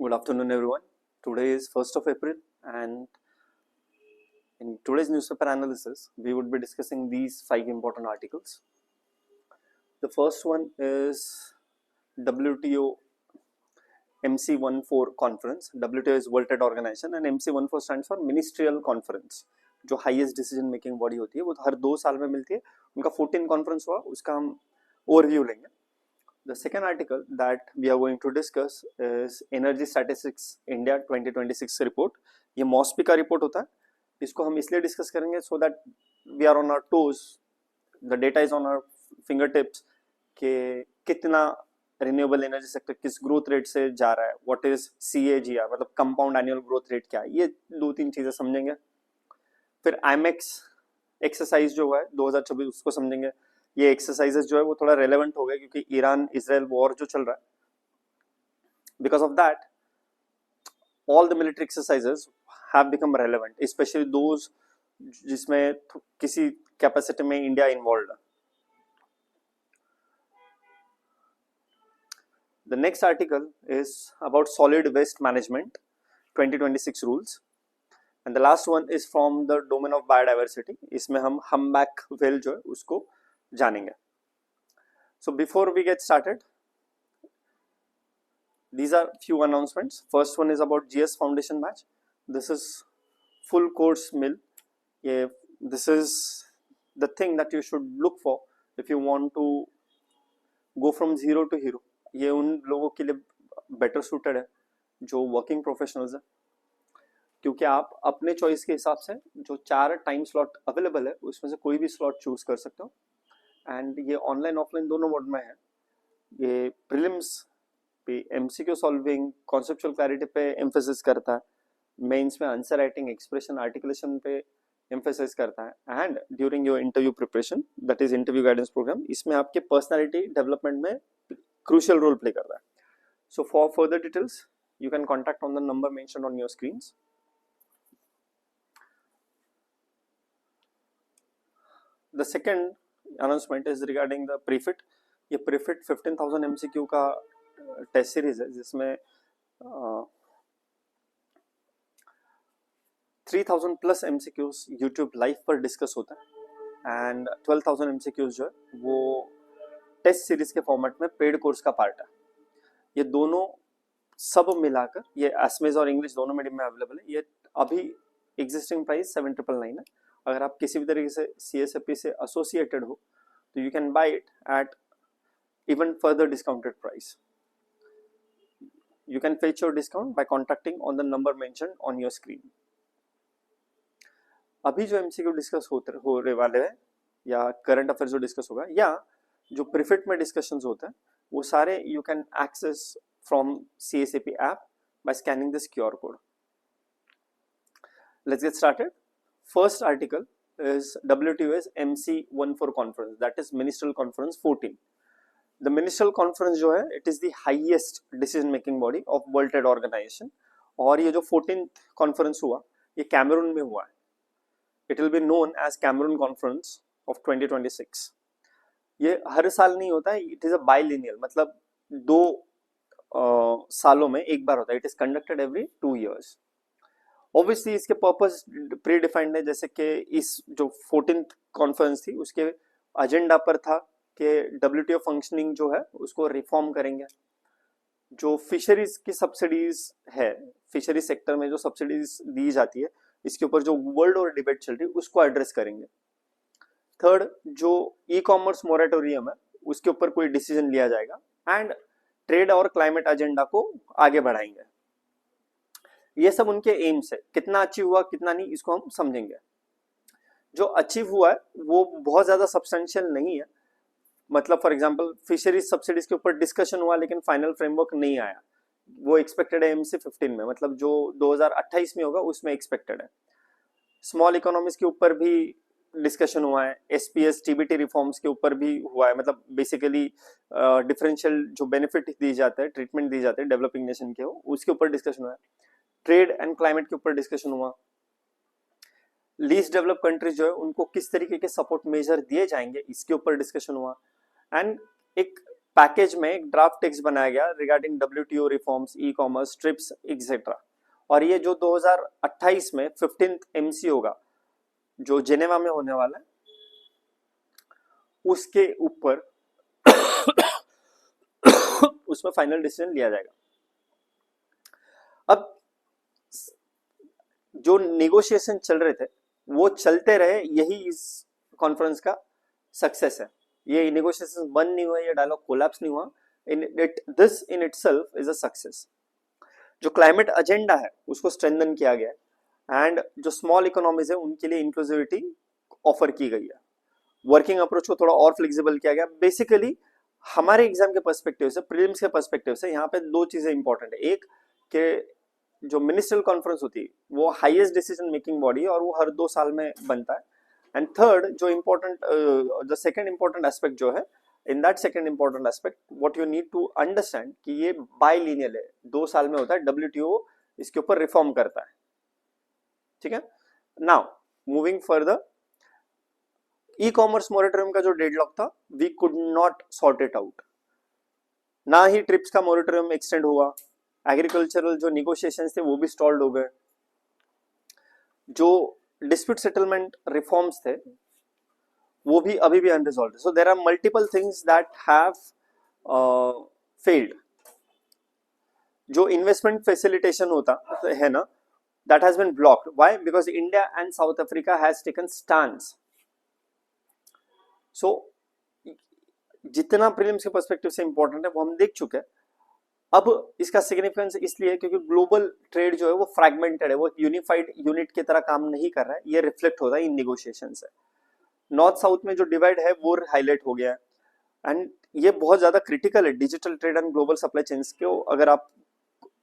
Good afternoon, everyone. Today is 1st of April, and in today's newspaper analysis, we would be discussing these 5 important articles. The first one is WTO MC14 conference. WTO is World Trade Organization, and MC14 stands for Ministerial Conference. जो highest decision making body होती है वो हर 2 साल में मिलती है. उनका 14 conference हुआ, उसका हम ओवरव्यू लेंगे. The second article that we are going to discuss is Energy Statistics India 2026 report. ये मॉस्पी का रिपोर्ट होता है. इसको हम इसलिए डिस्कस करेंगे so that we are on our toes, the data is on our fingertips कि कितना रिन्यूएबल एनर्जी सेक्टर किस ग्रोथ रेट से जा रहा है, व्हाट इज CAGR मतलब कंपाउंड एनुअल ग्रोथ रेट क्या है, ये 2-3 चीजें समझेंगे. फिर IMEX एक्सरसाइज जो है 2024 उसको समझेंगे. ये एक्सरसाइजेस जो है वो थोड़ा रेलेवेंट हो गए क्योंकि ईरान इजराइल वॉर जो चल रहा है, because of that all the military exercises have become relevant, specially those जिसमें किसी कैपेसिटी में इंडिया इन्वॉल्व है. The next article is about solid waste management 2026 rules, and the last one is from the domain of biodiversity. इसमें हम humpback whale जो है उसको जानेंगे. So before we get started, these are few announcements. First one is about GS Foundation match. This is full course meal. This is the thing that you should look for if you want to go from zero to hero. ये उन लोगों के लिए better suited है जो working professionals है, क्योंकि आप अपने चॉइस के हिसाब से जो 4 टाइम स्लॉट अवेलेबल है उसमें से कोई भी स्लॉट चूज कर सकते हो. एंड ये ऑनलाइन ऑफलाइन दोनों मोड में है. ये प्रीलिम्स पे MCQ सॉल्विंग कॉन्सेप्चुअल क्लैरिटी पे एम्फेसिस करता है, मेंस में आंसर राइटिंग एक्सप्रेशन आर्टिकुलेशन पे एम्फेसाइज करता है, and during your interview preparation that is interview guidance programme, इसमें आपके पर्सनैलिटी डेवलपमेंट में crucial role play कर रहा है. So for further details you can contact on the number mentioned on your screens. The second announcement is regarding the prefit. ये prefit 15,000 MCQ का test series है जिसमें 3,000 प्लस MCQs YouTube लाइव पर discuss होता है, एंड 12,000 MCQs जो है वो टेस्ट सीरीज के फॉर्मेट में पेड कोर्स का पार्ट है. ये दोनों सब मिलाकर ये एसमेज और इंग्लिश दोनों मीडियम में अवेलेबल है. ये अभी एग्जिस्टिंग प्राइस 7,999 है. अगर आप किसी भी तरीके से CSFP से एसोसिएटेड हो तो you can buy it at even further discounted price. You can fetch your discount bye contacting on the number mentioned on your screen. अभी जो MCQ डिस्कस हो रहे वाले हैं या करंट अफेयर जो डिस्कस होगा या जो प्रीफिट में डिस्कशंस होते हैं वो सारे you can access from CSAP app by scanning this QR code. Let's get started. First article is WTO's MC14 conference, that is Ministerial Conference 14. The Ministerial Conference जो है it is the highest decision making body of World Trade Organization, और ये जो 14th conference हुआ ये Cameroon में हुआ है. It will be known as Cameroon Conference of 2026. ये हर साल नहीं होता है, इट इज अ बाइलिनियल, मतलब 2 सालों में एक बार होता है. It is conducted every 2 years. Obviously इसके पर्पस प्री डिफाइंड है, जैसे कि इस जो 14th कॉन्फ्रेंस थी उसके एजेंडा पर था कि WTO फंक्शनिंग जो है उसको रिफॉर्म करेंगे. जो फिशरीज की सब्सिडीज है, फिशरी सेक्टर में जो सब्सिडीज दी जाती है इसके ऊपर जो वर्ल्ड और डिबेट चल रही है उसको एड्रेस करेंगे. थर्ड, जो ई-कॉमर्स मोरेटोरियम है उसके ऊपर कोई डिसीजन लिया जाएगा, एंड ट्रेड और क्लाइमेट एजेंडा को आगे बढ़ाएंगे. ये सब उनके एम्स है. कितना अचीव हुआ कितना नहीं इसको हम समझेंगे. जो अचीव हुआ है वो बहुत ज्यादा सब्सटेंशियल नहीं है. मतलब फॉर एग्जांपल फिशरीज सब्सिडीज के ऊपर डिस्कशन हुआ लेकिन फाइनल फ्रेमवर्क नहीं आया. वो एक्सपेक्टेड है MC15 में, मतलब जो 2028 में होगा उसमें एक्सपेक्टेड है. स्मॉल इकोनॉमीज के ऊपर भी डिस्कशन हुआ है. SPS TBT रिफॉर्म्स के ऊपर भी हुआ है, मतलब बेसिकली डिफरेंशियल जो बेनिफिट दी जाता है, ट्रीटमेंट दी जाते हैं डेवलपिंग नेशन के, हो उसके ऊपर डिस्कशन हुआ है. ट्रेड एंड क्लाइमेट के ऊपर डिस्कशन हुआ. लीस्ट डेवलप कंट्रीज जो है उनको किस तरीके के सपोर्ट मेजर दिए जाएंगे इसके ऊपर डिस्कशन हुआ. एंड एक पैकेज में एक ड्राफ्ट टेक्स्ट बनाया गया regarding WTO reforms, e commerce, trips etcetera. और ये जो 2028 में 15th MC होगा जो जेनेवा में होने वाला है, उसके ऊपर उसमें फाइनल डिसीजन लिया जाएगा। अब जो नेगोशिएशन चल रहे थे वो चलते रहे, यही इस कॉन्फ्रेंस का सक्सेस है। ये नेगोशिएशन बंद नहीं हुआ, ये डायलॉग कोलैप्स नहीं हुआ, this in itself is a success. जो क्लाइमेट एजेंडा है उसको स्ट्रेंथन किया गया है एंड जो स्मॉल इकोनॉमीज है उनके लिए इंक्लूसिविटी ऑफर की गई है। वर्किंग अप्रोच को थोड़ा और फ्लेक्सिबल किया गया। बेसिकली हमारे एग्जाम के पर्सपेक्टिव से, प्रीलिम्स के पर्सपेक्टिव से यहाँ पे दो चीजें इंपॉर्टेंट है। एक कि जो मिनिस्ट्रियल कॉन्फ्रेंस होती है वो हाईएस्ट डिसीजन मेकिंग बॉडी है और वो हर 2 साल में बनता है। एंड थर्ड जो important, the second important aspect जो है, in that second important aspect what you need to understand कि ये बाइलिनियल है, 2 साल में होता है। WTO इसके ऊपर रिफॉर्म करता है, ठीक है। Now moving further, e commerce moratorium का जो डेडलॉक था, we could not sort it out. ना ही ट्रिप्स का मोरेटोरियम एक्सटेंड हुआ, एग्रीकल्चरल जो निगोशिएशंस थे वो भी स्टॉल्ड हो गए, जो डिस्प्यूट सेटलमेंट रिफॉर्म्स थे वो भी अभी भी अनरिजॉल्व्ड है। So there are multiple things that have failed. जो इन्वेस्टमेंट फैसिलिटेशन होता है ना, that has been blocked. Why? Because India and South Africa has taken stance. So जितना प्रीलिम्स के पर्सपेक्टिव से इंपॉर्टेंट है वो हम देख चुके हैं। अब इसका सिग्निफिकेंस इसलिए है क्योंकि ग्लोबल ट्रेड जो है वो फ्रैगमेंटेड है, वो यूनिफाइड यूनिट की तरह काम नहीं कर रहा है। ये रिफ्लेक्ट होता है इन निगोशिएशन से। नॉर्थ साउथ में जो डिवाइड है वो हाईलाइट हो गया है एंड ये बहुत ज्यादा क्रिटिकल है digital trade and global supply chains को अगर आप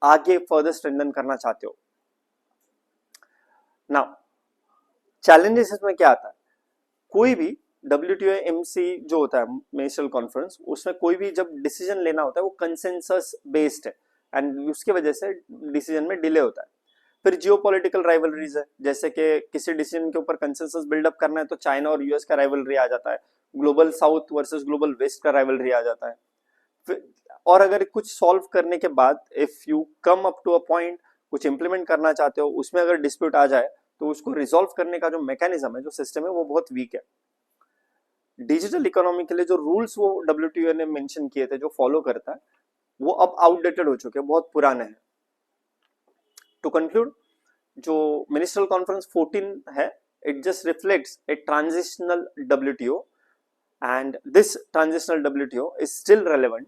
आगे फर्दर स्ट्रेंथन करना चाहते हो। नाउ चैलेंजेस इसमें क्या आता है, कोई भी WTO MC जो होता है मिनिस्ट्रियल कॉन्फ्रेंस, उसमें कोई भी जब डिसीजन लेना होता है वो कंसेंसस बेस्ड है एंड उसकी वजह से डिसीजन में डिले होता है। फिर जियोपॉलिटिकल राइवलरीज है, जैसे कि किसी डिसीजन के ऊपर कंसेंसस बिल्डअप करना है तो चाइना और US का राइवलरी आ जाता है, global south versus global west का राइवलरी आ जाता है। और अगर कुछ सॉल्व करने के बाद if you come up to a point, कुछ इंप्लीमेंट करना चाहते हो, उसमें अगर डिस्प्यूट आ जाए तो उसको रिजॉल्व करने का जो मैकेनिज्म है, जो सिस्टम है, वो बहुत वीक है। डिजिटल इकोनॉमी के लिए जो रूल्स वो WTO ने मेंशन किए थे, जो फॉलो करता है, वो अब आउटडेटेड हो चुके हैं, बहुत पुराने हैं। टू कंक्लूड, जो मिनिस्ट्रियल कॉन्फ्रेंस 14 है, it just reflects a transitional WTO and this transitional WTO is still relevant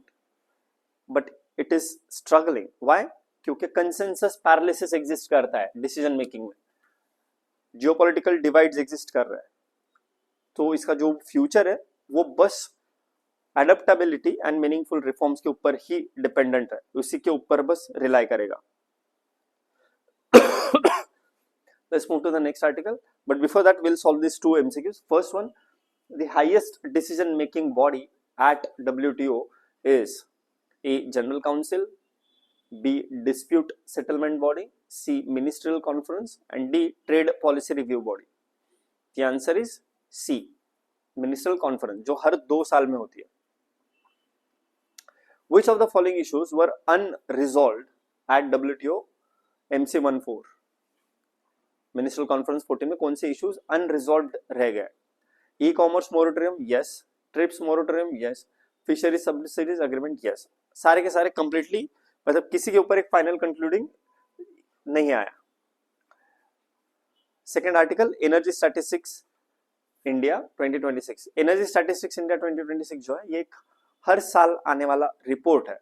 but it is struggling. Why? क्योंकि कंसेंसस पैरालिसिस एग्जिस्ट करता है डिसीजन मेकिंग में, जियोपॉलिटिकल डिवाइड्स एग्जिस्ट कर रहा है। तो इसका जो फ्यूचर है वो बस एडेप्टेबिलिटी एंड मीनिंगफुल रिफॉर्म्स के ऊपर ही डिपेंडेंट है, उसी के ऊपर बस रिलाई करेगा। Let's move to the next article, but before that we'll solve these two MCQs. First one, the highest decision making body at WTO is A. General Council, B. Dispute Settlement Body, C. Ministerial Conference, and D. Trade Policy Review Body. The answer is C. Ministerial Conference, जो हर 2 साल में होती है। Which of the following issues were unresolved at WTO MC14? Ministerial Conference 14 में कौन से issues unresolved रह गए? ई commerce moratorium yes, trips moratorium yes, fishery subsidies agreement yes. सारे के सारे कंप्लीटली, मतलब किसी के ऊपर एक फाइनल कंक्लूडिंग नहीं आया। Second article, energy statistics India 2026। Energy statistics India 2026 जो है ये एक हर साल आने वाला रिपोर्ट है।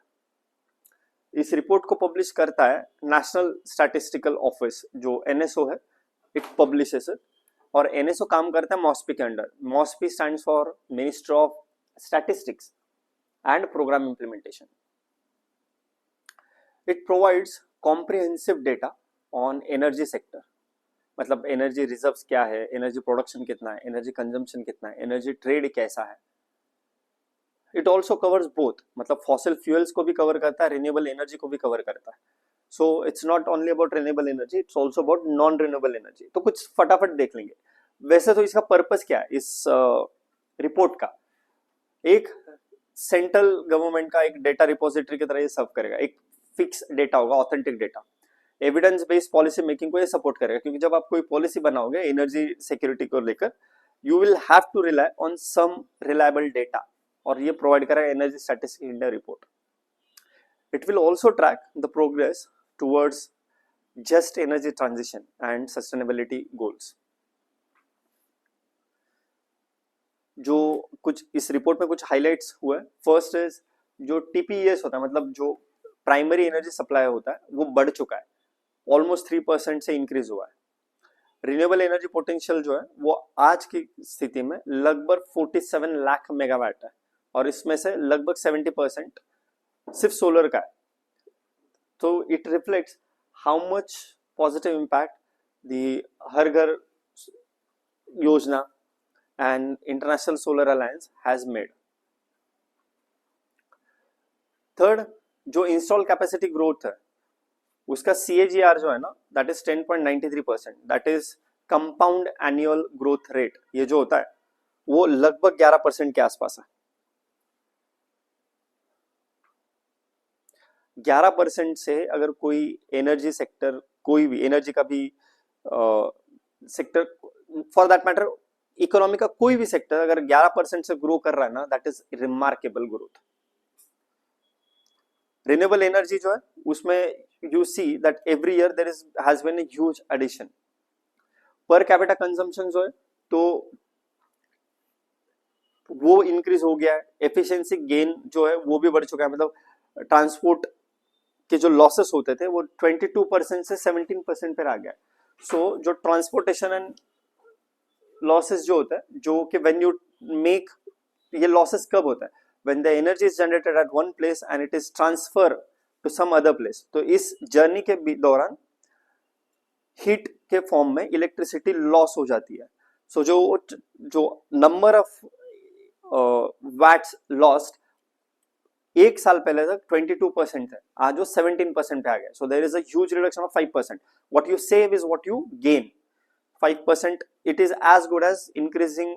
इस रिपोर्ट को पब्लिश करता है नेशनल स्टैटिस्टिकल ऑफिस, जो NSO है, इट पब्लिशेस इट। और NSO काम करता है मॉस्पी के under. MoSPI stands for ministry of statistics and programme implementation. It provides comprehensive data on energy sector, मतलब एनर्जी रिजर्व्स क्या है, एनर्जी प्रोडक्शन कितना है, एनर्जी कंजम्पशन कितना है, एनर्जी ट्रेड कैसा है। इट ऑल्सो कवर्स बोथ, मतलब फॉसिल फ्यूल्स को भी कवर करता है, रिन्यूएबल एनर्जी को भी कवर करता है। So it's not only about renewable energy, it's also about non renewable energy. तो कुछ फटाफट देख लेंगे। वैसे तो इसका पर्पस क्या है इस रिपोर्ट का? एक सेंट्रल गवर्नमेंट का एक डेटा रिपोजिटरी की तरह ये सर्व करेगा, एक फिक्स डेटा होगा, authentic data. Evidence based policy making को ये सपोर्ट करेगा, क्योंकि जब आप कोई पॉलिसी बनाओगे एनर्जी सिक्योरिटी को लेकर, you will have to rely on some reliable data, और ये प्रोवाइड करेगा energy statistics India report. It will also track the progress towards just energy transition and sustainability goals. जो कुछ इस रिपोर्ट में कुछ हाइलाइट्स हुए, फर्स्ट इज जो टीपीएस होता है, मतलब जो प्राइमरी एनर्जी सप्लाई होता है, वो बढ़ चुका है, ऑलमोस्ट 3% से इंक्रीज हुआ है। रिन्यूएबल एनर्जी पोटेंशियल जो है वो आज की स्थिति में लगभग 47 लाख मेगावाट है, और इसमें से लगभग 70% सिर्फ सोलर का है। तो it reflects how much positive impact the हर घर योजना and International Solar Alliance has made. Third, जो इंस्टॉल कैपेसिटी ग्रोथ है उसका CAGR जो है ना, that is 10.93%, that is compound annual growth rate, ये जो होता है वो लगभग 11% के आसपास है। 11% से अगर कोई एनर्जी सेक्टर, कोई भी एनर्जी का भी sector, for that matter economy का कोई भी सेक्टर अगर 11% से ग्रो कर रहा है ना, that is remarkable growth. Renewable energy जो है उसमें you see that every year there is has been a huge addition. Per capita consumption जो है तो वो इंक्रीज हो गया है, एफिशिएंसी गेन जो है वो भी बढ़ चुका है, मतलब ट्रांसपोर्ट के जो लॉसेस होते थे वो 22% से 17% पर आ गया। सो जो ट्रांसपोर्टेशन एंड लॉसेस जो होता है, जो कि व्हेन यू मेक, ये लॉसेस कब होता है, when the energy is generated at one place and it is transfer to some other place. तो इस जर्नी के दौरान हीट के फॉर्म में इलेक्ट्रिसिटी लॉस हो जाती है। सो जो नंबर ऑफ वैट्स लॉस्ट एक साल पहले तक 22% है, आज वो 17% पे आ गया। So there is a huge reduction of 5%। What you save is what you gain. 5%, it is as good as increasing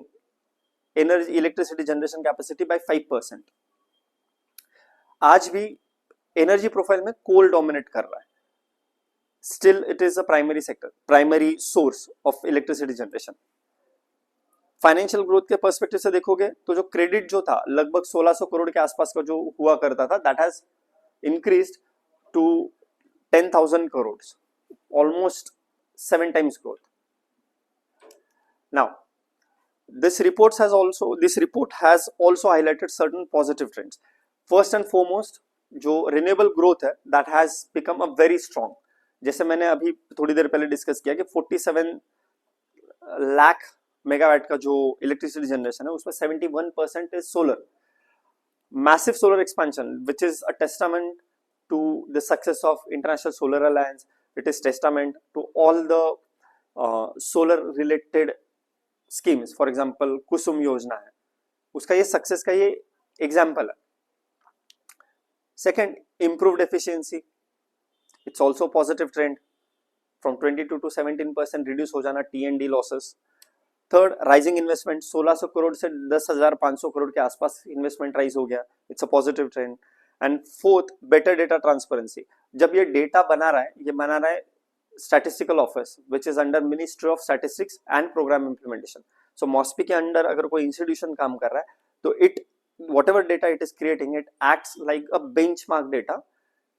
energy electricity generation capacity by 5%। आज भी एनर्जी प्रोफाइल में कोल डोमिनेट कर रहा है, still it is a primary sector, primary source of electricity generation. Financial growth के perspective से देखोगे तो जो क्रेडिट जो था लगभग 1600 करोड़ के आसपास का जो हुआ करता था, that has increased to 10,000 crore, almost 7 times growth. Now, this report has also highlighted certain positive trends. First and foremost, जो renewable growth है, that has become a very strong. जैसे मैंने अभी थोड़ी देर पहले डिस्कस किया कि 47 लाख मेगावाट का जो इलेक्ट्रिसिटी जनरेशन है उसमें 71% is solar. Massive solar expansion, which is a testament to the success of International Solar Alliance. It is testament to all the solar related schemes, for example Kusum योजना है, उसका ये सक्सेस का ये एग्जाम्पल है। Second, improved efficiency, it's also positive trend, from 22 to 17% reduce हो जाना टी&डी losses. Third, rising investment, 1600 crore से 10,500 करोड़ के आसपास इन्वेस्टमेंट राइज हो गया, it's a positive trend. And fourth, better data transparency. जब ये डेटा बना रहा है, ये बना रहा है statistical office which is under ministry of statistics and programme implementation. So MoSPI के अंडर अगर कोई इंस्टीट्यूशन काम कर रहा है तो it whatever data it is creating, it acts like a benchmark data,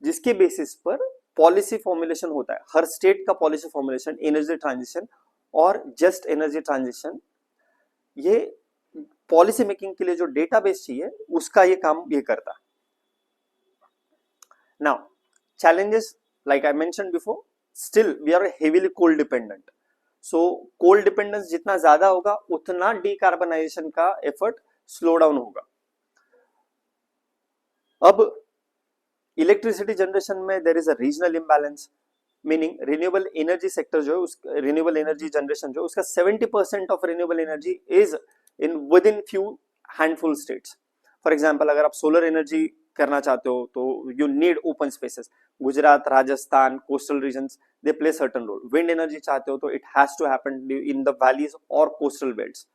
जिसके बेसिस पर पॉलिसी फॉर्मुलेशन होता है। हर स्टेट का पॉलिसी फॉर्मुलेशन एनर्जी ट्रांजिशन और जस्ट एनर्जी ट्रांजिशन, ये पॉलिसी मेकिंग के लिए जो डेटाबेस चाहिए उसका ये काम ये करता है। Now challenges, like I mentioned before, still we are heavily coal dependent. So coal dependence जितना ज्यादा होगा उतना decarbonization का effort स्लो डाउन होगा। अब इलेक्ट्रिसिटी जनरेशन में there is a regional imbalance, meaning renewable energy sector जो है, उस रिन्यूएबल एनर्जी जनरेशन जो उसका 70% of renewable energy is in within few handful states. For example, अगर आप सोलर एनर्जी करना चाहते हो तो you need open spaces. Gujarat, Rajasthan, coastal regions, they play certain role. Wind energy चाहते हो तो it has to happen in the valleys और कोस्टल बेल्ट्स,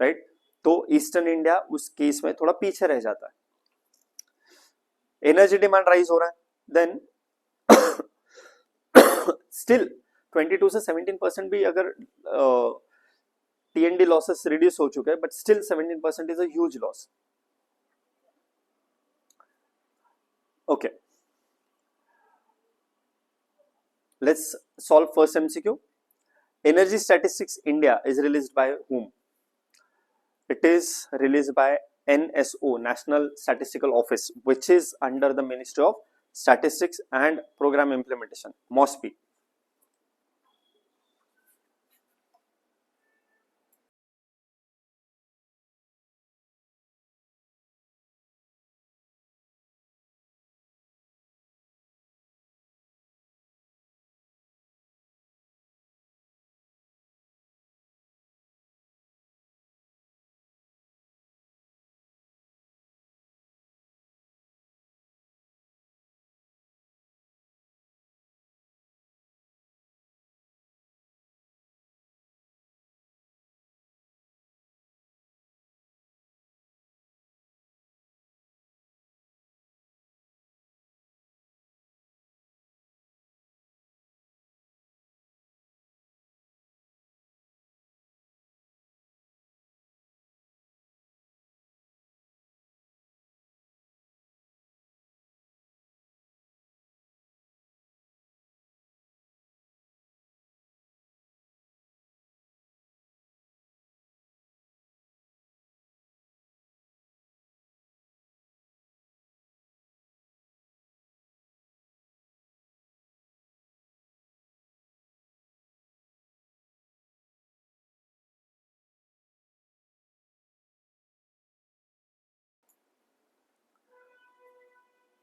राइट। तो ईस्टर्न इंडिया उस केस में थोड़ा पीछे रह जाता है। एनर्जी डिमांड राइज हो रहा है, देन स्टिल 22 से 17% भी अगर टीएनडी लॉसेस रिड्यूस हो चुके हैं, but still 17% is a huge loss. Okay, let's solve first MCQ. Energy Statistics India is released by whom? It is released by NSO, National Statistical Office, which is under the Ministry of Statistics and Program Implementation, MOSPI.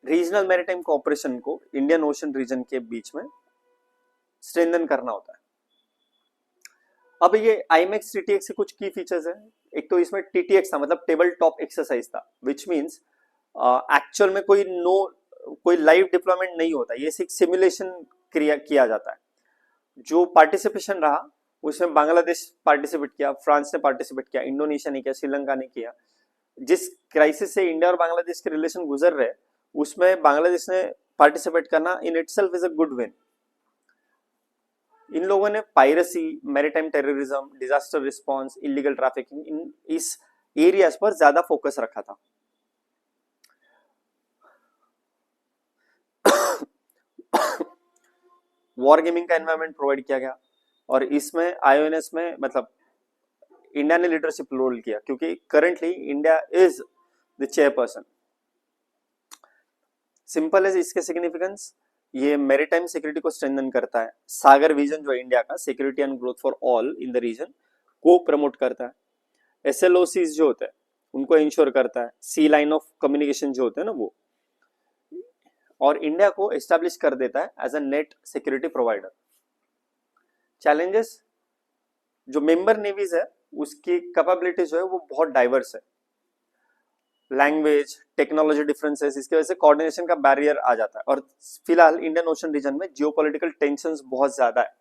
Regional maritime cooperation को Indian ocean reason के बीच में strengthen करना होता है. अब ये IMAX टीटीएक्स के कुछ की फीचर्स हैं. एक तो इसमें टीटीएक्स था, मतलब टेबल टॉप एक्सरसाइज था, विच मींस एक्चुअल में कोई लाइव डिप्लॉयमेंट नहीं होता, ये सिर्फ सिमुलेशन किया जाता है. जो पार्टिसिपेशन रहा उसमें बांग्लादेश पार्टिसिपेट किया, फ्रांस ने पार्टिसिपेट किया, इंडोनेशिया ने किया, श्रीलंका ने किया. जिस क्राइसिस से इंडिया और बांग्लादेश के रिलेशन गुजर रहे उसमें बांग्लादेश ने पार्टिसिपेट करना in itself is a good win. इन लोगों ने piracy, maritime terrorism, disaster response, illegal trafficking, इन इस एरियाज पर ज्यादा फोकस रखा था. वॉर गेमिंग का एनवायरनमेंट प्रोवाइड किया गया और इसमें आईओएनएस में मतलब इंडिया ने लीडरशिप रोल किया क्योंकि currently India is the chairperson. Simple है इसके सिग्निफिकेंस. ये मैरीटाइम सिक्योरिटी को स्ट्रेंथन करता है. सागर विजन जो है इंडिया का, security and growth for all in the region, को प्रमोट करता है. एसएलओसीज जो होते हैं उनको इंश्योर करता है. सी लाइन ऑफ कम्युनिकेशन जो होते हैं ना वो, और इंडिया को एस्टैब्लिश कर देता है as a net security provider. Challenges, जो मेंबर नेवीज है उसकी कैपेबिलिटी जो है वो बहुत डाइवर्स है. लैंग्वेज, टेक्नोलॉजी डिफरेंसेस, इसकी वजह से कोऑर्डिनेशन का बैरियर आ जाता है. और फिलहाल इंडियन ओशन रीजन में जियोपॉलिटिकल टेंशंस बहुत ज्यादा है.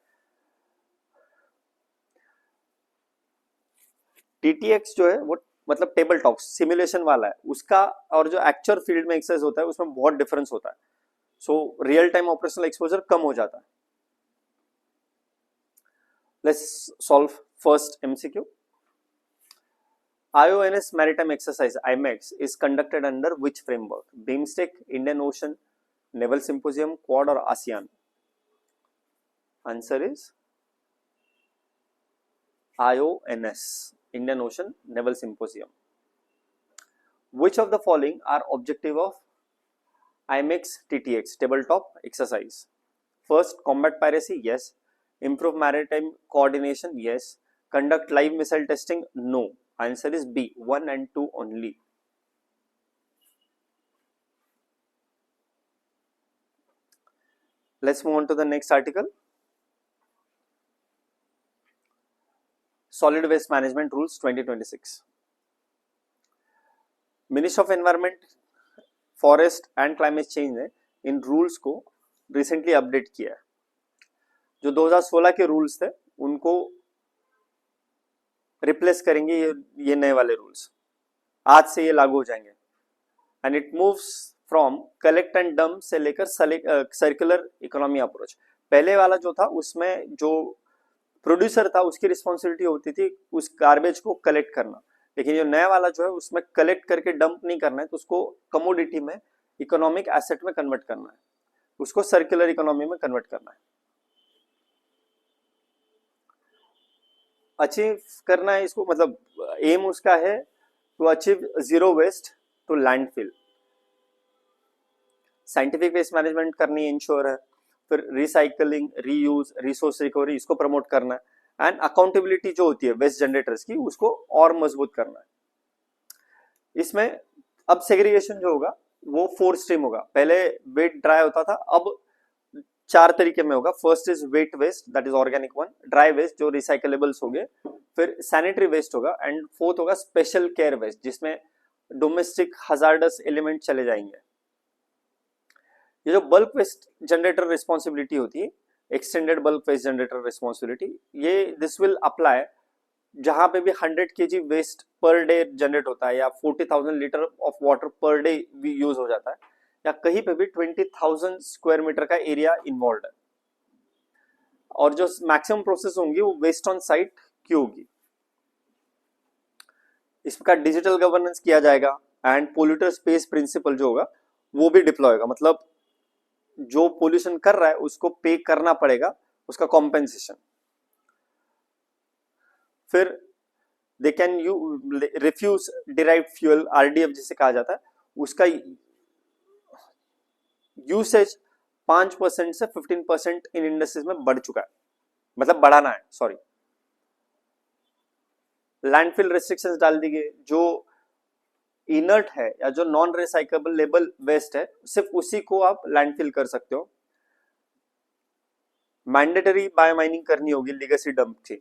टीटीएक्स जो है वो मतलब टेबल टॉप सिमुलेशन वाला है, उसका और जो एक्चुअल फील्ड में एक्सरसाइज होता है उसमें बहुत डिफरेंस होता है. So real time operational exposure कम हो जाता है. Let's solve first MCQ. IONS Maritime Exercise IMEX is conducted under which framework? BIMSTEC, Indian Ocean Naval Symposium, Quad or ASEAN? Answer is IONS, Indian Ocean Naval Symposium. Which of the following are objective of IMEX TTX tabletop exercise? First, combat piracy, yes. Improve maritime coordination, yes. Conduct live missile testing, no. Answer is B, 1 and 2 only. Let's move on to the next article. Solid Waste Management Rules 2026. Ministry of Environment, Forest and Climate Change ने इन rules को recently update किया है. जो 2016 के rules थे उनको replace करेंगे ये नए वाले रूल्स. आज से ये लागू हो जाएंगे. And it moves from collect and dump से लेकर सर्कुलर इकोनॉमी अप्रोच। पहले वाला जो था उसमें जो प्रोड्यूसर था उसकी रिस्पॉन्सिबिलिटी होती थी उस गार्बेज को कलेक्ट करना, लेकिन जो नया वाला जो है उसमें कलेक्ट करके डंप नहीं करना है, तो उसको कमोडिटी में, इकोनॉमिक एसेट में कन्वर्ट करना है, उसको सर्कुलर इकोनॉमी में कन्वर्ट करना है। अचीव करना है इसको, मतलब एम उसका है to achieve zero waste to landfill. Scientific waste management करनी है, इंश्योर है। फिर रिसाइकलिंग, रीयूज, रिसोर्स रिकवरी, इसको प्रमोट करना है। एंड अकाउंटेबिलिटी जो होती है वेस्ट जनरेटर्स की, उसको और मजबूत करना है। इसमें अब सेग्रीगेशन जो होगा वो 4 स्ट्रीम होगा। पहले वेट ड्राई होता था, अब 4 तरीके में होगा। First is wet waste, that is organic one. Dry waste जो रिसाइकलेबल्स हो गए। फिर सैनिटरी वेस्ट होगा। एंड फोर्थ होगा स्पेशल केयर वेस्ट, जिसमें डोमेस्टिक हजार्डस एलिमेंट चले जाएंगे। ये जो बल्क वेस्ट जनरेटर रिस्पॉन्सिबिलिटी होती है, extended bulk waste generator responsibility, ये दिस विल अप्लाई जहां पे भी 100 KG waste per day generate होता है, या 40,000 litre of water per day भी यूज हो जाता है, या कहीं पे भी 20,000 स्क्वायर मीटर का एरिया इन्वॉल्व है। और जो मैक्सिमम प्रोसेस होंगी वो वेस्ट ऑन साइट की होगी। इसका डिजिटल गवर्नेंस किया जाएगा। एंड पोल्यूटर स्पेस प्रिंसिपल जो होगा वो भी डिप्लॉय होगा, मतलब जो पोल्यूशन कर रहा है उसको पे करना पड़ेगा, उसका कॉम्पेंसेशन। फिर they can you refuse derived fuel, RDF जिसे कहा जाता है, उसका यूसेज 5% से 15% इन इंडस्ट्रीज में बढ़ चुका है, मतलब बढ़ाना है, सॉरी। लैंडफिल रेस्ट्रिक्शंस डाल दी गई, जो इनर्ट है या जो नॉन रिसाइकेबल लेबल वेस्ट है सिर्फ उसी को आप लैंडफिल कर सकते हो। मैंडेटरी बायोमाइनिंग करनी होगी लीगेसी डंप की।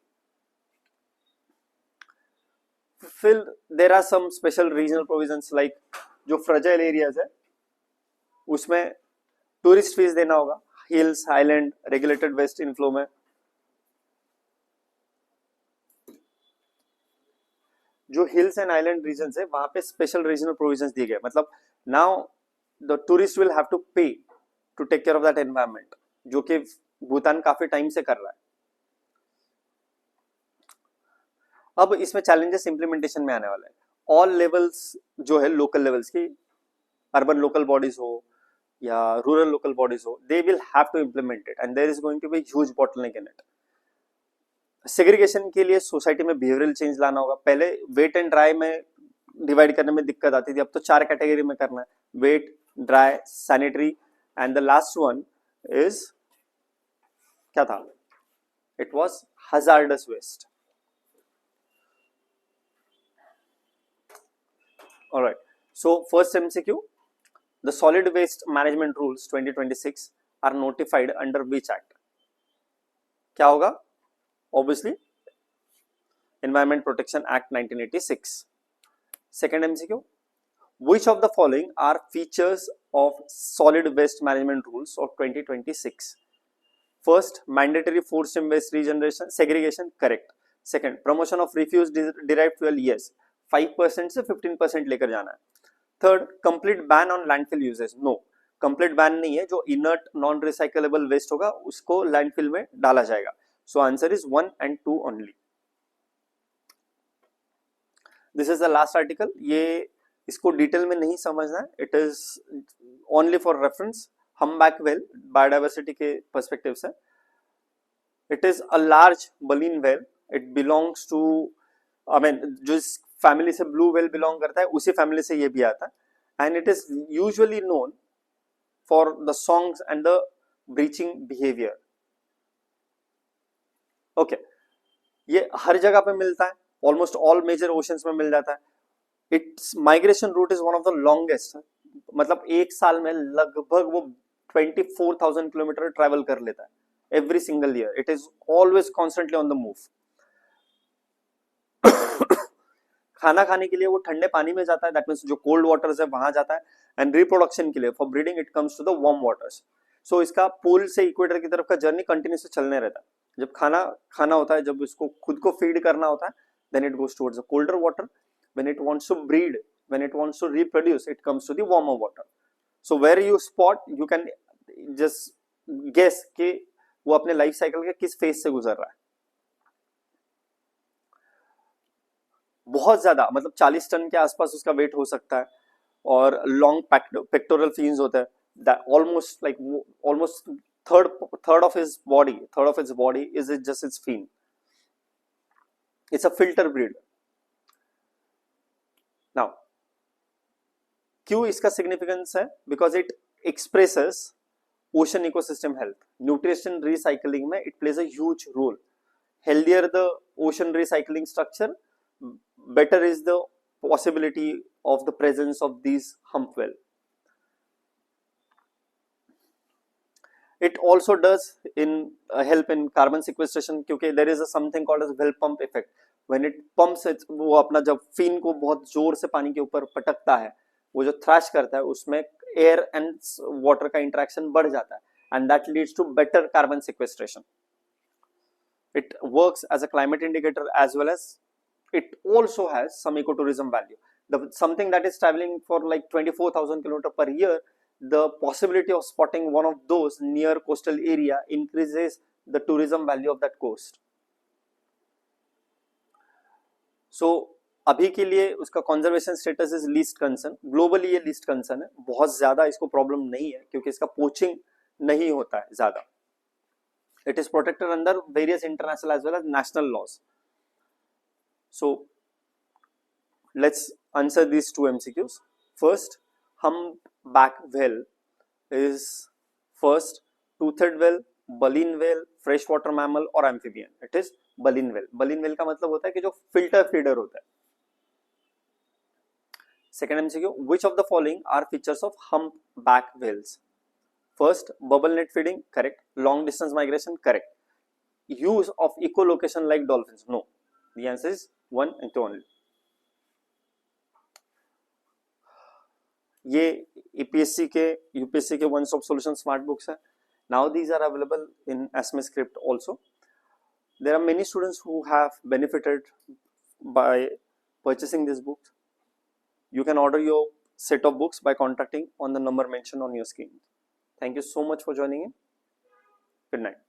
फिर there are some special regional provisions, like जो फ्रजाइल एरियाज है उसमें टूरिस्ट फीस देना होगा। Hills, island, regulated waste inflow में जो हिल्स एंड आइलैंड रीजन है वहां पे स्पेशल रीजनल प्रोविजंस दिए गए, मतलब now the tourist will have to pay to take care of that environment, जो कि भूटान काफी टाइम से कर रहा है। अब इसमें चैलेंजेस इंप्लीमेंटेशन में आने वाला है। ऑल लेवल्स जो है लोकल लेवल्स की, अर्बन लोकल बॉडीज हो या रूरल लोकल बॉडीज हो, they will have to implement it and there is going to be huge bottleneck in it. Segregation के लिए सोसाइटी में बिहेवियरल चेंज लाना होगा। पहले वेट एंड ड्राई में डिवाइड करने में दिक्कत आती थी, अब तो 4 कैटेगरी में करना है, wet, dry, sanitary, and the last one is क्या था, it was hazardous waste. Alright, so first MCQ, the solid waste management rules 2026 are notified under which act? क्या होगा? Obviously Environment Protection Act 1986. Second MCQ, which of the following are features of solid waste management rules of 2026? First, mandatory four-stream waste regeneration, segregation, correct. Second, promotion of refuse derived fuel, yes, 5% से 15% लेकर जाना है. Third, complete ban on landfill uses, no, complete ban नहीं है, जो inert non recyclable waste होगा उसको landfill में डाला जाएगा। So answer is 1 and 2 only. This is the last article. ये इसको डिटेल में नहीं समझना है, it is only for reference. Humpback whale biodiversity के पर्सपेक्टिव से, it is a large baleen whale, it belongs to, I mean जो family से ब्लू वेल बिलोंग करता है उसी फैमिली से ये भी आता है। And it is usually known for the songs and the breaching behaviour. Okay, ये हर जगह पे मिलता है, ऑलमोस्ट ऑल मेजर ओशंस में मिल जाता है। It's migration route is one of the longest, मतलब एक साल में लगभग वो 24,000 किलोमीटर ट्रेवल कर लेता है every single year. It is always constantly on the move. खाना खाने के लिए वो ठंडे पानी में जाता है, दैट मींस जो कोल्ड वाटर्स है वहां जाता है। एंड रिप्रोडक्शन के लिए for breeding it comes to the warm waters. So इसका पोल से इक्वेटर की तरफ का जर्नी कंटिन्यूस चलने रहता है। जब खाना खाना होता है, जब इसको खुद को फीड करना होता है, then it goes towards the colder water. When it wants to breed, when it wants to reproduce, it comes to the warmer water. So where you spot, you can just guess कि वो अपने life cycle के किस phase से गुजर रहा है। बहुत ज्यादा मतलब 40 टन के आसपास उसका वेट हो सकता है, और लॉन्ग पेक्टोरल फिन्स होता है, that almost third of his body is just its fin. It's a filter breed. Now क्यों इसका सिग्निफिकेंस है? Because it expresses ocean ecosystem health. Nutrition recycling में it plays a huge role. Healthier the ocean recycling structure, better is the possibility of the presence of these hump well. It also does in help in carbon sequestration, क्योंकि there is a something called as well pump effect. When it pumps it, वो अपना जब fin को बहुत जोर से पानी के ऊपर पटकता है, वो जो थ्रैश करता है उसमें एयर एंड वाटर का इंटरेक्शन बढ़ जाता है, and that leads to better carbon sequestration. It works as a climate indicator as well as it also has some ecotourism value. Something that is traveling for like 24,000 kilometers per year, the possibility of spotting one of those near coastal area increases the tourism value of that coast. So अभी के लिए उसका conservation status is least concern. Globally ये least concern है, बहुत ज्यादा इसको problem नहीं है क्योंकि इसका पोचिंग नहीं होता है ज्यादा। It is protected under various international as well as national laws. So let's answer these two MCQs. First, humpback whale is first toothed whale, baleen whale, freshwater mammal or amphibian. It is baleen whale. Baleen whale का मतलब होता है कि जो filter feeder होता है। Second MCQ, which of the following are features of humpback whales? First, bubble net feeding, correct. Long distance migration, correct. Use of echolocation like dolphins, no. The answer is one and two only. ये APSC के UPSC के one stop solution smart books है. Now these are available in ASME script also. There are many students who have benefited by purchasing these books. You can order your set of books by contacting on the number mentioned on your screen. Thank you so much for joining in. Good night.